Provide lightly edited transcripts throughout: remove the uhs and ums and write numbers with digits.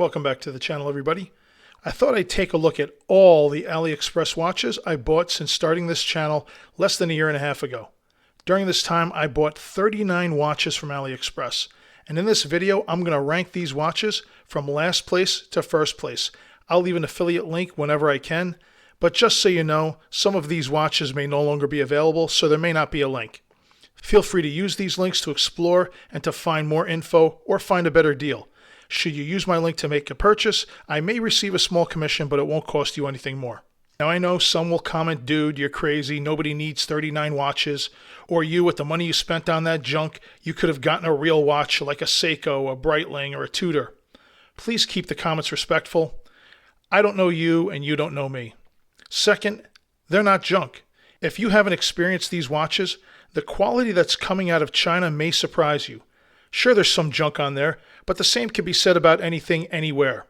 Welcome back to the channel, everybody. I thought I'd take a look at all the AliExpress watches I bought since starting this channel less than a year and a half ago. During this time, I bought 39 watches from AliExpress. And in this video, I'm going to rank these watches from last place to first place. I'll leave an affiliate link whenever I can. But just so you know, some of these watches may no longer be available, so there may not be a link. Feel free to use these links to explore and to find more info or find a better deal. Should you use my link to make a purchase, I may receive a small commission, but it won't cost you anything more. Now I know some will comment, dude, you're crazy, nobody needs 39 watches, or you, with the money you spent on that junk, you could have gotten a real watch like a Seiko, a Breitling, or a Tudor. Please keep the comments respectful. I don't know you and you don't know me. Second, they're not junk. If you haven't experienced these watches, the quality that's coming out of China may surprise you. Sure, there's some junk on there, but the same can be said about anything, anywhere.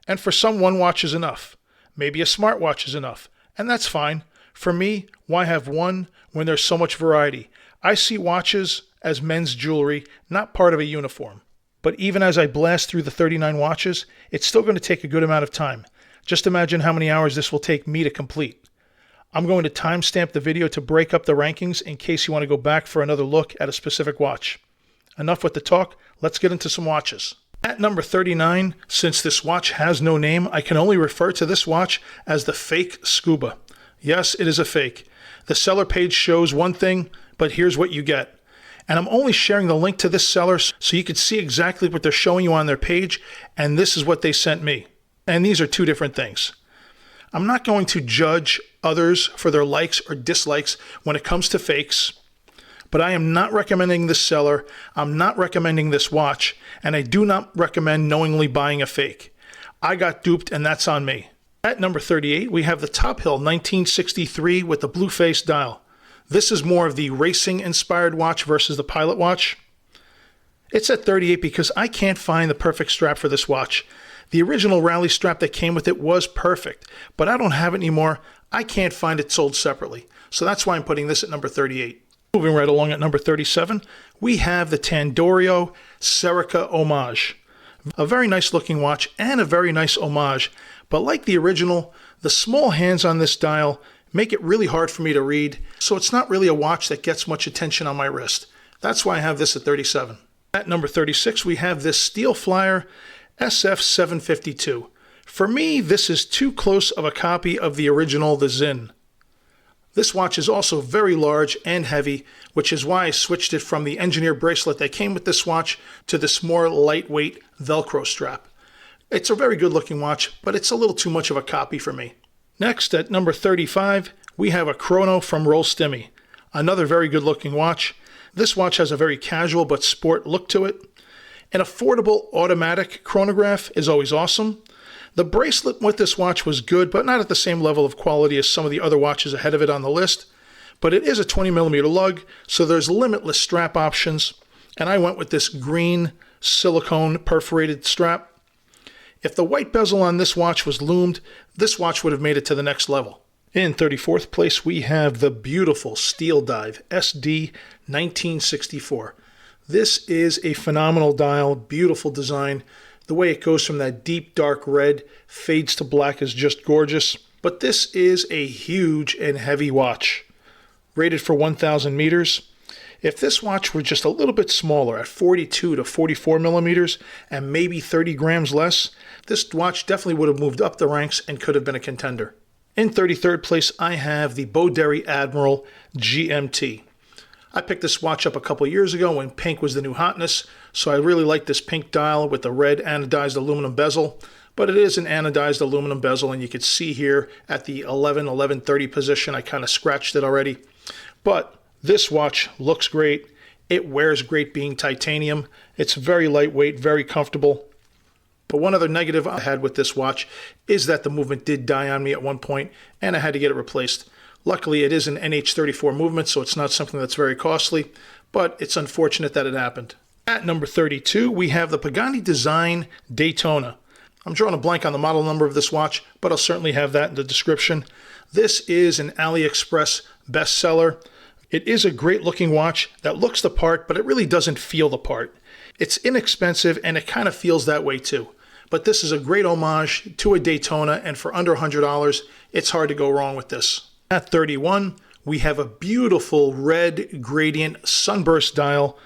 And for some, one watch is enough. Maybe a smartwatch is enough, and that's fine. For me, why have one when there's so much variety? I see watches as men's jewelry, not part of a uniform. But even as I blast through the 39 watches, it's still going to take a good amount of time. Just imagine how many hours this will take me to complete. I'm going to timestamp the video to break up the rankings in case you want to go back for another look at a specific watch. Enough with the talk, let's get into some watches. At number 39, since this watch has no name, I can only refer to this watch as the fake Scuba. Yes, it is a fake. The seller page shows one thing, but here's what you get. And I'm only sharing the link to this seller so you can see exactly what they're showing you on their page, and this is what they sent me. And these are two different things. I'm not going to judge others for their likes or dislikes when it comes to fakes, but I am not recommending this seller, I'm not recommending this watch, and I do not recommend knowingly buying a fake. I got duped, and that's on me. At number 38, we have the Top Hill 1963 with the blue face dial. This is more of the racing-inspired watch versus the pilot watch. It's at 38 because I can't find the perfect strap for this watch. The original rally strap that came with it was perfect, but I don't have it anymore. I can't find it sold separately. So that's why I'm putting this at number 38. Moving right along at number 37, we have the Tandorio Serica Homage. A very nice looking watch and a very nice homage, but like the original, the small hands on this dial make it really hard for me to read, so it's not really a watch that gets much attention on my wrist. That's why I have this at 37. At number 36, we have this Steel Flyer SF752. For me, this is too close of a copy of the original, the Zinn. This watch is also very large and heavy, which is why I switched it from the engineer bracelet that came with this watch to this more lightweight Velcro strap. It's a very good looking watch, but it's a little too much of a copy for me. Next, at number 35, we have a Chrono from Roll Stimmy. Another very good looking watch. This watch has a very casual but sport look to it. An affordable automatic chronograph is always awesome. The bracelet with this watch was good, but not at the same level of quality as some of the other watches ahead of it on the list. But it is a 20mm lug, so there's limitless strap options. And I went with this green silicone perforated strap. If the white bezel on this watch was loomed, this watch would have made it to the next level. In 34th place, we have the beautiful Steel Dive SD 1964. This is a phenomenal dial, beautiful design. The way it goes from that deep dark red, fades to black is just gorgeous. But this is a huge and heavy watch, rated for 1,000 meters. If this watch were just a little bit smaller at 42 to 44 millimeters and maybe 30 grams less, this watch definitely would have moved up the ranks and could have been a contender. In 33rd place, I have the Beauderry Admiral GMT. I picked this watch up a couple years ago when pink was the new hotness, so I really like this pink dial with the red anodized aluminum bezel, but it is an anodized aluminum bezel, and you can see here at the 11:30 position, I kind of scratched it already. But this watch looks great. It wears great being titanium. It's very lightweight, very comfortable. But one other negative I had with this watch is that the movement did die on me at one point, and I had to get it replaced. Luckily, it is an NH34 movement, so it's not something that's very costly, but it's unfortunate that it happened. At number 32, we have the Pagani Design Daytona. I'm drawing a blank on the model number of this watch, but I'll certainly have that in the description. This is an AliExpress bestseller. It is a great looking watch that looks the part, but it really doesn't feel the part. It's inexpensive, and it kind of feels that way too. but this is a great homage to a Daytona, and for under $100, it's hard to go wrong with this. At 31, we have a beautiful red gradient sunburst dial,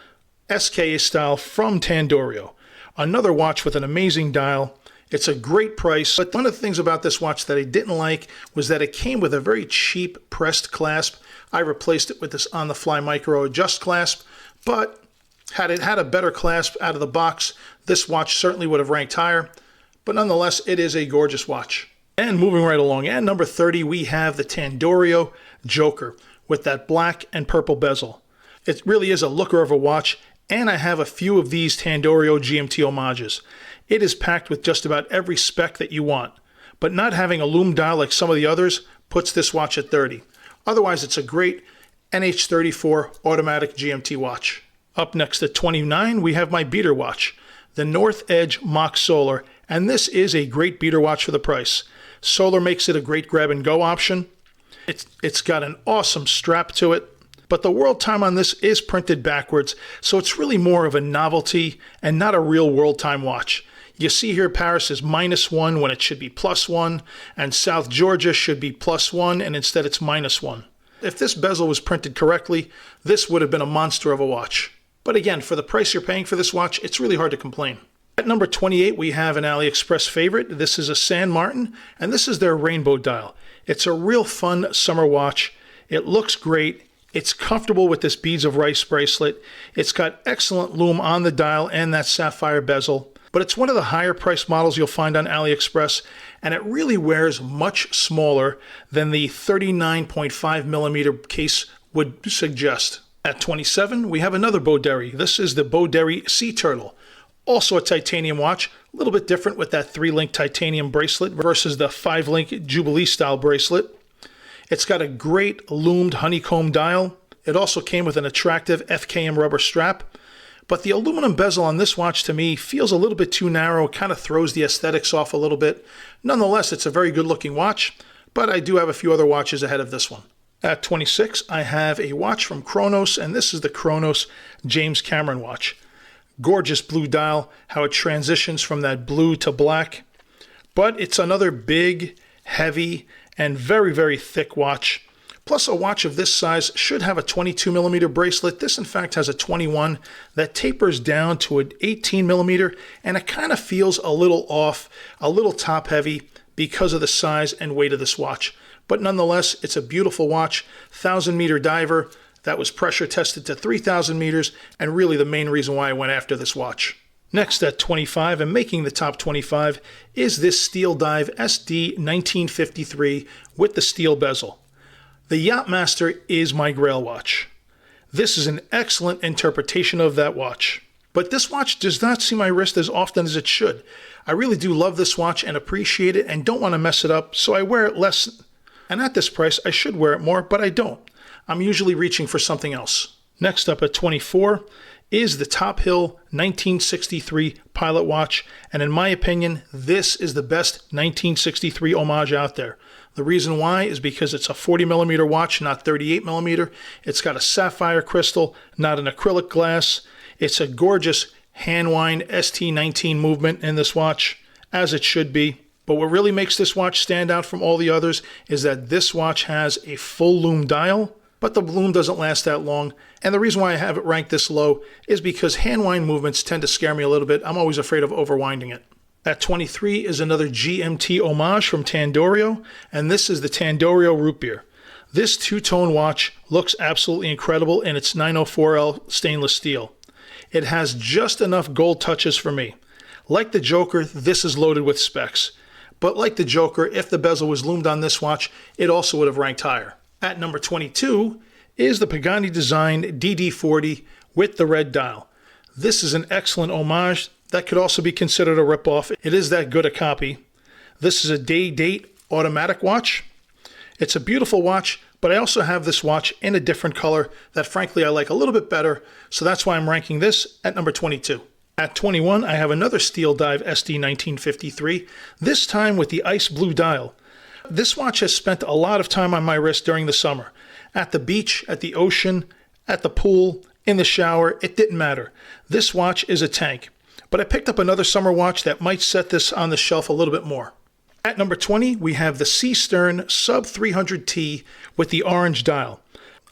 SKA style from Tandorio. Another watch with an amazing dial. It's a great price, but one of the things about this watch that I didn't like was that it came with a very cheap pressed clasp. I replaced it with this on-the-fly micro adjust clasp, but had it had a better clasp out of the box, this watch certainly would have ranked higher. But nonetheless, it is a gorgeous watch. And moving right along, at number 30, we have the Tandorio Joker with that black and purple bezel. It really is a looker of a watch, and I have a few of these Tandorio GMT homages. It is packed with just about every spec that you want, but not having a lume dial like some of the others puts this watch at 30. Otherwise, it's a great NH34 automatic GMT watch. Up next at 29, we have my beater watch, the North Edge Mach Solar, and this is a great beater watch for the price. Solar makes it a great grab-and-go option. It's got an awesome strap to it, but the world time on this is printed backwards, so it's really more of a novelty and not a real world time watch. You see here Paris is -1 when it should be +1, and South Georgia should be +1, and instead it's -1. If this bezel was printed correctly, this would have been a monster of a watch. But again, for the price you're paying for this watch, it's really hard to complain. At number 28, we have an AliExpress favorite. This is a San Martin, and this is their rainbow dial. It's a real fun summer watch. It looks great. It's comfortable with this beads of rice bracelet. It's got excellent lume on the dial and that sapphire bezel. But it's one of the higher priced models you'll find on AliExpress, and it really wears much smaller than the 39.5mm case would suggest. At 27, we have another Bowderry. This is the Bowderry Sea Turtle. Also a titanium watch, a little bit different with that 3-link titanium bracelet versus the 5-link Jubilee style bracelet. It's got a great lumed honeycomb dial. It also came with an attractive FKM rubber strap. But the aluminum bezel on this watch to me feels a little bit too narrow, kind of throws the aesthetics off a little bit. Nonetheless, it's a very good looking watch, but I do have a few other watches ahead of this one. At 26, I have a watch from Chronos, and this is the Chronos James Cameron watch. Gorgeous blue dial, how it transitions from that blue to black. But it's another big, heavy, and very, very thick watch. Plus, a watch of this size should have a 22mm bracelet. This, in fact, has a 21 that tapers down to an 18mm, and it kind of feels a little off, a little top-heavy because of the size and weight of this watch. But nonetheless, it's a beautiful watch, 1,000-meter diver that was pressure tested to 3,000 meters, and really the main reason why I went after this watch. Next at 25, and making the top 25, is this Steel Dive SD 1953 with the steel bezel. The Yachtmaster is my grail watch. This is an excellent interpretation of that watch. But this watch does not see my wrist as often as it should. I really do love this watch and appreciate it and don't want to mess it up, so I wear it less. And at this price, I should wear it more, but I don't. I'm usually reaching for something else. Next up at 24 is the Top Hill 1963 Pilot Watch, and in my opinion, this is the best 1963 homage out there. The reason why is because it's a 40mm watch, not 38mm. It's got a sapphire crystal, not an acrylic glass. It's a gorgeous hand-wind ST19 movement in this watch, as it should be. But what really makes this watch stand out from all the others is that this watch has a full lume dial, but the lume doesn't last that long. And the reason why I have it ranked this low is because hand-wind movements tend to scare me a little bit. I'm always afraid of overwinding it. At 23 is another GMT homage from Tandorio, and this is the Tandorio Root Beer. This two-tone watch looks absolutely incredible in its 904L stainless steel. It has just enough gold touches for me. Like the Joker, this is loaded with specs. But like the Joker, if the bezel was loomed on this watch, it also would have ranked higher. At number 22 is the Pagani-designed DD40 with the red dial. This is an excellent homage that could also be considered a ripoff. It is that good a copy. This is a day-date automatic watch. It's a beautiful watch, but I also have this watch in a different color that frankly I like a little bit better, so that's why I'm ranking this at number 22. At 21, I have another Steel Dive SD 1953, this time with the ice blue dial. This watch has spent a lot of time on my wrist during the summer. At the beach, at the ocean, at the pool, in the shower, it didn't matter. This watch is a tank. but I picked up another summer watch that might set this on the shelf a little bit more. At number 20, we have the Seastern Sub 300T with the orange dial.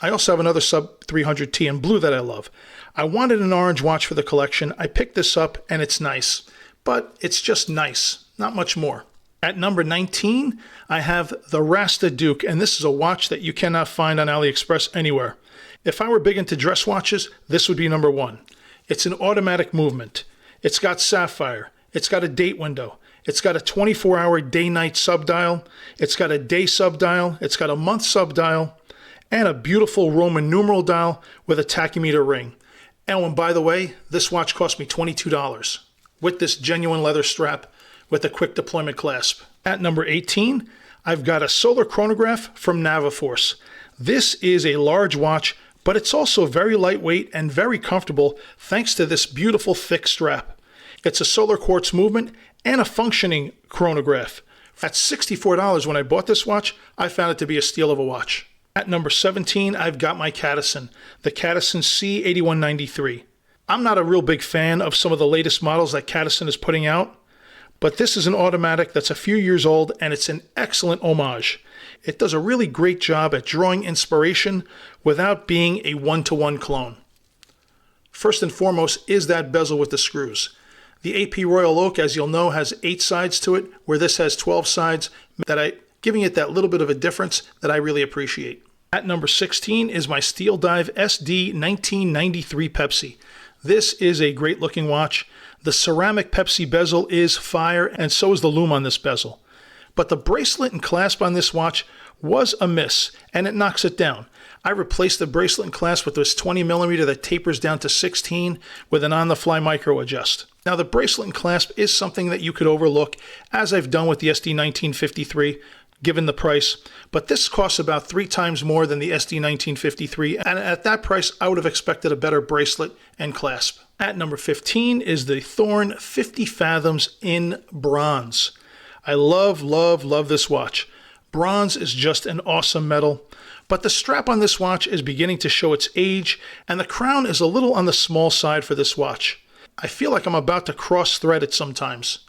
I also have another Sub 300T in blue that I love. I wanted an orange watch for the collection. I picked this up and it's nice, but it's just nice, not much more. At number 19, I have the Rasta Duke, and this is a watch that you cannot find on AliExpress anywhere. If I were big into dress watches, this would be number one. It's an automatic movement. It's got sapphire. It's got a date window. It's got a 24-hour day-night subdial. It's got a day subdial. It's got a month subdial, and a beautiful Roman numeral dial with a tachymeter ring. And by the way, this watch cost me $22 with this genuine leather strap with a quick deployment clasp. At number 18, I've got a solar chronograph from Navaforce. This is a large watch, but it's also very lightweight and very comfortable thanks to this beautiful thick strap. It's a solar quartz movement and a functioning chronograph. At $64 when I bought this watch, I found it to be a steal of a watch. At number 17, I've got my Cadison, the Cadison C8193. I'm not a real big fan of some of the latest models that Cadison is putting out, but this is an automatic that's a few years old and it's an excellent homage. It does a really great job at drawing inspiration without being a one-to-one clone. First and foremost is that bezel with the screws. The AP Royal Oak, as you'll know, has 8 sides to it, where this has 12 sides, giving it that little bit of a difference that I really appreciate. At number 16 is my Steel Dive SD 1993 Pepsi. This is a great looking watch. The ceramic Pepsi bezel is fire, and so is the lume on this bezel. But the bracelet and clasp on this watch was a miss, and it knocks it down. I replaced the bracelet and clasp with this 20mm that tapers down to 16 with an on-the-fly micro adjust. Now the bracelet and clasp is something that you could overlook, as I've done with the SD 1953, given the price, but this costs about 3 times more than the SD 1953, and at that price I would have expected a better bracelet and clasp. At number 15 is the Thorn 50 Fathoms in bronze. I love this watch. Bronze is just an awesome metal, but the strap on this watch is beginning to show its age, and the crown is a little on the small side for this watch. I feel like I'm about to cross-thread it sometimes.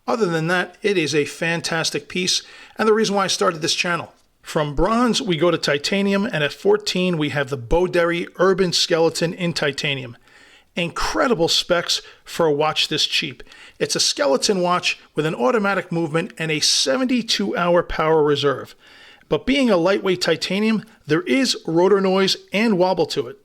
Other than that, it is a fantastic piece, and the reason why I started this channel. From bronze, we go to titanium, and at 14, we have the Beauderry Urban Skeleton in titanium. Incredible specs for a watch this cheap. It's a skeleton watch with an automatic movement and a 72-hour power reserve. But being a lightweight titanium, there is rotor noise and wobble to it.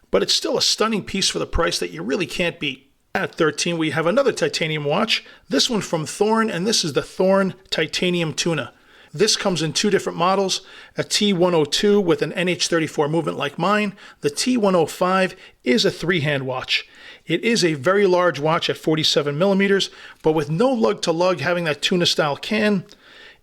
But it's still a stunning piece for the price that you really can't beat. At 13, we have another titanium watch, this one from Thorn, and this is the Thorn Titanium Tuna. This comes in 2 different models, a T102 with an NH34 movement like mine. The T105 is a 3-hand watch. It is a very large watch at 47mm, but with no lug-to-lug having that tuna-style can,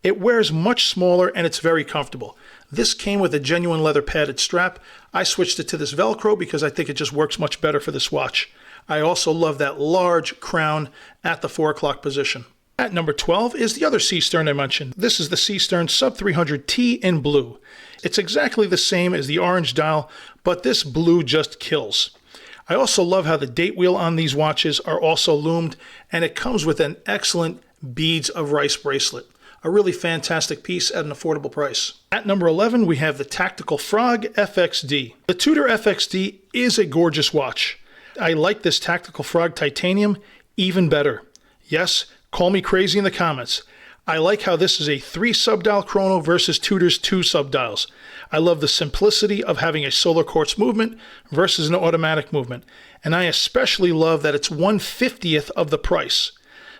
it wears much smaller and it's very comfortable. This came with a genuine leather padded strap. I switched it to this Velcro because I think it just works much better for this watch. I also love that large crown at the 4 o'clock position. At number 12 is the other Seastern I mentioned. This is the Seastern Sub 300T in blue. It's exactly the same as the orange dial, but this blue just kills. I also love how the date wheel on these watches are also loomed, and it comes with an excellent beads of rice bracelet. A really fantastic piece at an affordable price. At number 11, we have the Tactical Frog FXD. The Tudor FXD is a gorgeous watch. I like this Tactical Frog titanium even better. Yes, call me crazy in the comments. I like how this is a 3 subdial chrono versus Tudor's 2 subdials. I love the simplicity of having a solar quartz movement versus an automatic movement. And I especially love that it's 1/50th of the price.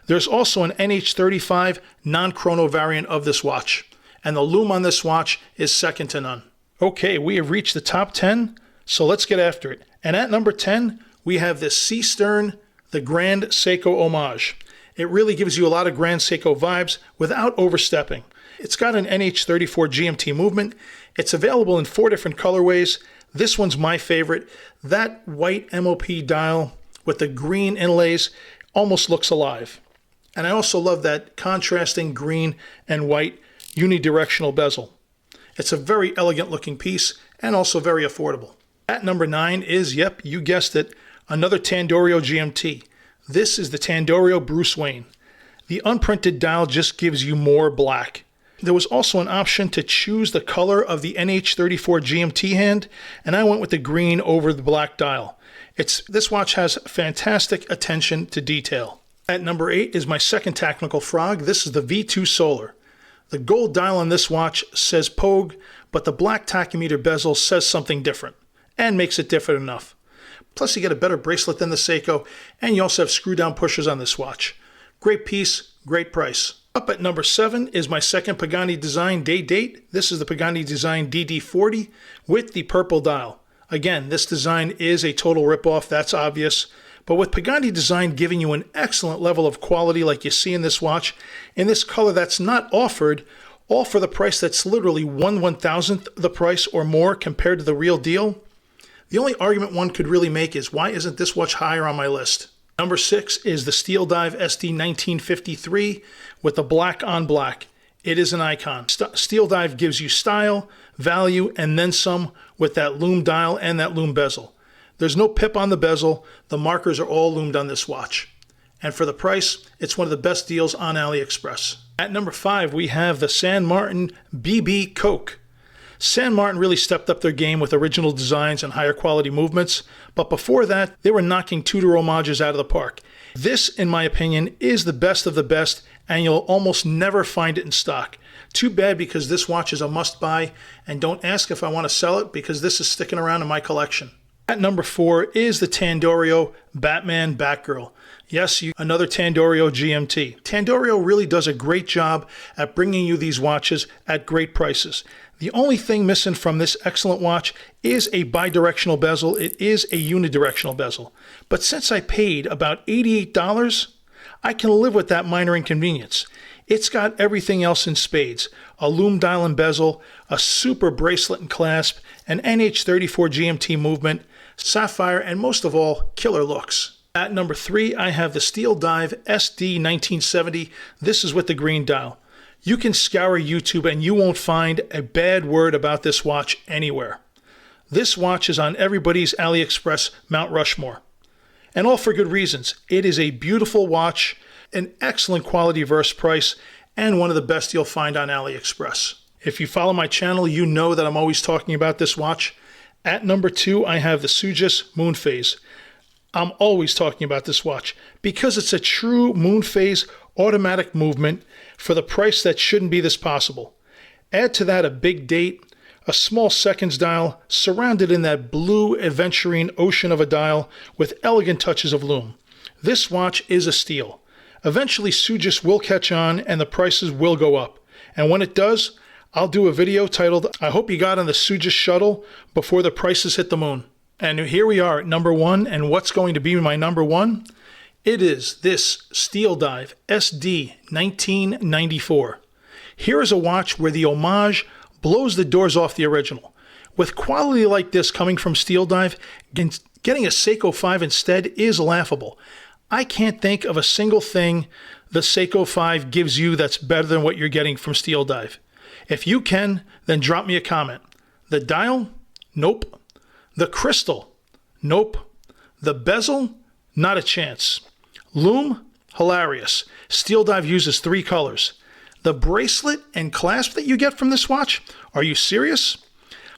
There's also an NH35 non-chrono variant of this watch. And the lume on this watch is second to none. Okay, we have reached the top 10, so let's get after it. And at number 10, we have this Seastern, the Grand Seiko Homage. It really gives you a lot of Grand Seiko vibes without overstepping. It's got an NH34 GMT movement. It's available in 4 different colorways. This one's my favorite. That white MOP dial with the green inlays almost looks alive. And I also love that contrasting green and white unidirectional bezel. It's a very elegant looking piece and also very affordable. At number 9 is, yep, you guessed it, another Tandorio GMT. This is the Tandorio Bruce Wayne. The unprinted dial just gives you more black. There was also an option to choose the color of the NH34 GMT hand, and I went with the green over the black dial. This watch has fantastic attention to detail. At number 8 is my second technical frog. This is the V2 Solar. The gold dial on this watch says Pogue, but the black tachymeter bezel says something different and makes it different enough. Plus you get a better bracelet than the Seiko, and you also have screw down pushers on this watch. Great piece, great price. Up at number 7 is my second Pagani Design day date. This is the Pagani Design DD40 with the purple dial. Again, this design is a total ripoff, that's obvious. But with Pagani Design giving you an excellent level of quality like you see in this watch, in this color that's not offered, all for the price that's literally 1/1000th the price or more compared to the real deal, the only argument one could really make is why isn't this watch higher on my list? Number 6 is the Steel Dive SD 1953 with the black on black. It is an icon. Steel Dive gives you style, value, and then some with that lume dial and that lume bezel. There's no pip on the bezel. The markers are all loomed on this watch. And for the price, it's one of the best deals on AliExpress. At number 5, we have the San Martin BB Coke. San Martin really stepped up their game with original designs and higher quality movements, but before that, they were knocking Tudor homages out of the park. This, in my opinion, is the best of the best, and you'll almost never find it in stock. Too bad, because this watch is a must-buy, and don't ask if I want to sell it, because this is sticking around in my collection. At number 4 is the Tandorio Batman Batgirl. Yes, another Tandorio GMT. Tandorio really does a great job at bringing you these watches at great prices. The only thing missing from this excellent watch is a bidirectional bezel. It is a unidirectional bezel. But since I paid about $88, I can live with that minor inconvenience. It's got everything else in spades. A lume dial and bezel, a super bracelet and clasp, an NH34 GMT movement, sapphire, and most of all, killer looks. At number 3, I have the Steel Dive SD 1970. This is with the green dial. You can scour YouTube and you won't find a bad word about this watch anywhere. This watch is on everybody's AliExpress Mount Rushmore. And all for good reasons. It is a beautiful watch, an excellent quality versus price, and one of the best you'll find on AliExpress. If you follow my channel, you know that I'm always talking about this watch. At number 2, I have the Sugis Moon Phase. I'm always talking about this watch because it's a true moon phase automatic movement for the price that shouldn't be this possible. Add to that a big date, a small seconds dial surrounded in that blue aventurine ocean of a dial with elegant touches of lume. This watch is a steal. Eventually Sugis will catch on and the prices will go up. And when it does, I'll do a video titled, I hope you got on the Sugis shuttle before the prices hit the moon. And here we are at number 1, and what's going to be my number 1? It is this Steel Dive SD 1994. Here is a watch where the homage blows the doors off the original. With quality like this coming from Steel Dive, getting a Seiko 5 instead is laughable. I can't think of a single thing the Seiko 5 gives you that's better than what you're getting from Steel Dive. If you can, then drop me a comment. The dial? Nope. The crystal? Nope. The bezel? Not a chance. Lume? Hilarious. Steel Dive uses 3 colors. The bracelet and clasp that you get from this watch? Are you serious?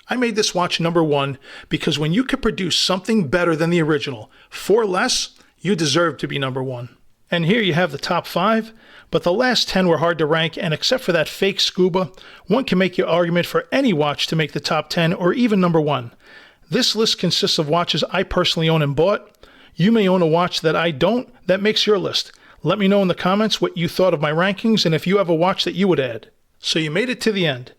I made this watch number 1 because when you could produce something better than the original for less, you deserve to be number 1. And here you have the top 5, but the last 10 were hard to rank, and except for that fake scuba, one can make your argument for any watch to make the top 10 or even number 1. This list consists of watches I personally own and bought. You may own a watch that I don't. That makes your list. Let me know in the comments what you thought of my rankings and if you have a watch that you would add. So you made it to the end.